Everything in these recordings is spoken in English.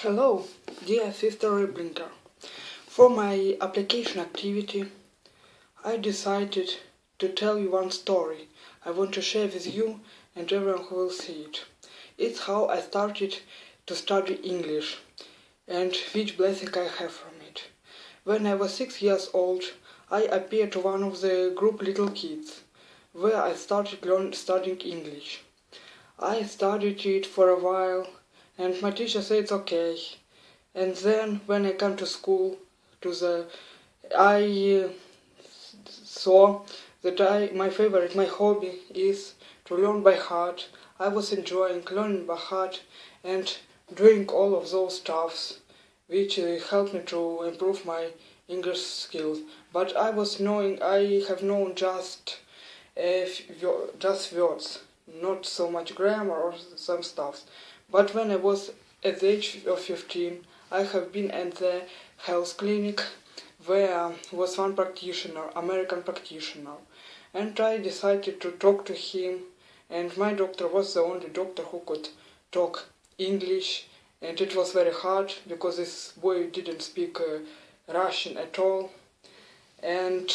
Hello, dear Sister Reblinka. For my application activity, I decided to tell you one story I want to share with you and everyone who will see it. It's how I started to study English and which blessing I have from it. When I was 6 years old, I appeared to one of the group Little Kids, where I started studying English. I studied it for a while and my teacher said it's okay. And then when I come to school, I saw that my hobby is to learn by heart. I was enjoying learning by heart and doing all of those stuffs, which helped me to improve my English skills. But I have known just words, not so much grammar or some stuffs. But when I was at the age of 15, I have been at the health clinic where was one practitioner, American practitioner, and I decided to talk to him, and my doctor was the only doctor who could talk English, and it was very hard because this boy didn't speak Russian at all, and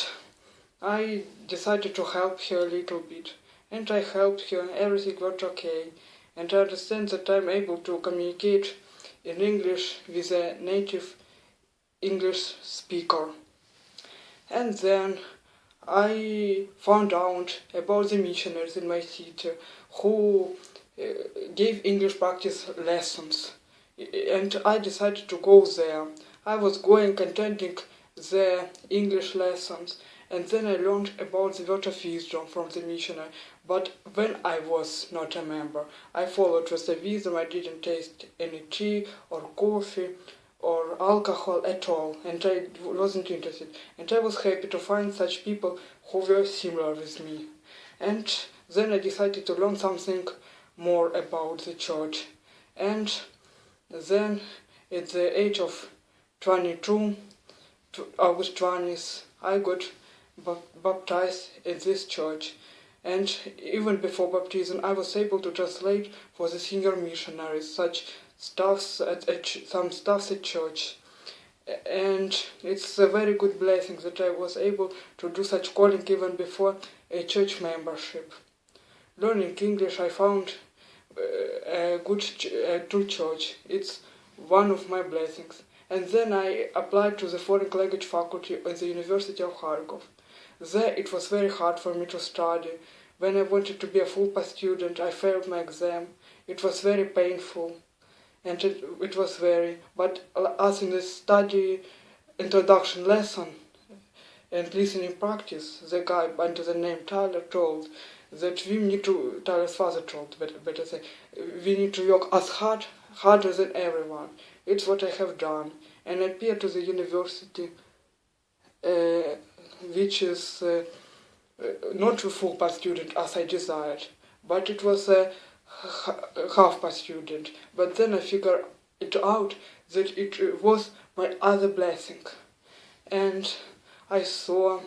I decided to help her a little bit, and I helped her, everything went okay, and I understand that I'm able to communicate in English with a native English speaker. And then I found out about the missionaries in my city who gave English practice lessons, and I decided to go there. I was going attending the English lessons, and then I learned about the word of wisdom from the missionary. But when I was not a member, I followed with the wisdom. I didn't taste any tea or coffee or alcohol at all, and I wasn't interested. And I was happy to find such people who were similar with me. And then I decided to learn something more about the church. And then at the age of 22, August 20th, I got baptized in this church. And even before baptism, I was able to translate for the senior missionaries such stuffs some stuffs at church. And it's a very good blessing that I was able to do such calling even before a church membership. Learning English, I found a true church. It's one of my blessings. And then I applied to the foreign language faculty at the University of Kharkov. There it was very hard for me to study. When I wanted to be a full-pass student, I failed my exam. It was very painful, and it was very, but as in the study introduction lesson and listening practice, the guy under the name Tyler told that Tyler's father told, better say, we need to work as harder than everyone. It's what I have done, and I appeared to the university, which is not a full-pass student as I desired, but it was a half-pass student. But then I figured it out that it was my other blessing, and I saw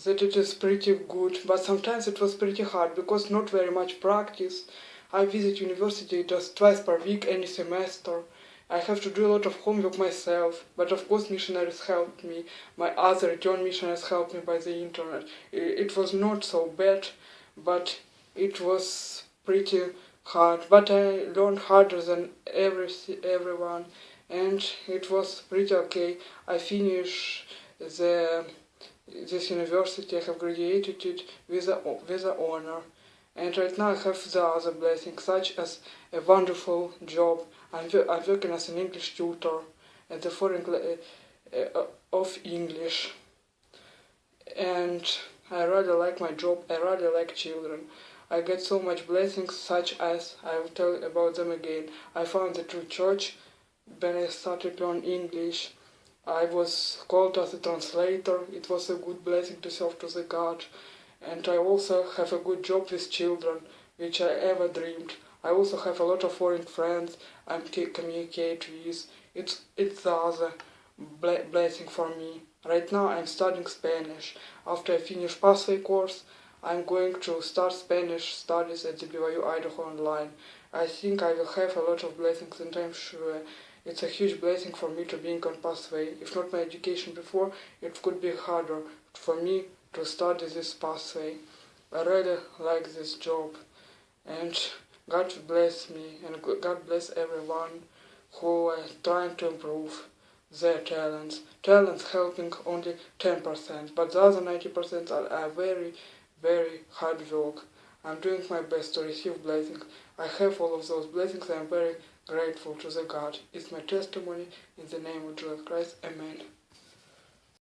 that it is pretty good, but sometimes it was pretty hard because not very much practice. I visit university just twice per week any semester. I have to do a lot of homework myself, but of course missionaries helped me. My other return missionaries helped me by the internet. It was not so bad, but it was pretty hard. But I learned harder than everyone, and it was pretty okay. I finished this university. I have graduated it with a honor. And right now I have the other blessings, such as a wonderful job. I'm working as an English tutor at the foreign of English. And I really like my job. I really like children. I get so much blessings, such as, I will tell you about them again. I found the true church when I started learning English. I was called as a translator. It was a good blessing to serve to the God. And I also have a good job with children, which I ever dreamed. I also have a lot of foreign friends I communicate with. It's the other blessing for me. Right now I'm studying Spanish. After I finish pathway course, I'm going to start Spanish studies at the BYU Idaho Online. I think I will have a lot of blessings, and I'm sure It's a huge blessing for me to being on pathway. If not my education before, it could be harder for me to study this pathway. I really like this job, and God bless me, and God bless everyone who are trying to improve their talents. Talents helping only 10%, but the other 90% are very, very hard work. I'm doing my best to receive blessings. I have all of those blessings. I am very grateful to the God. It's my testimony in the name of Jesus Christ. Amen.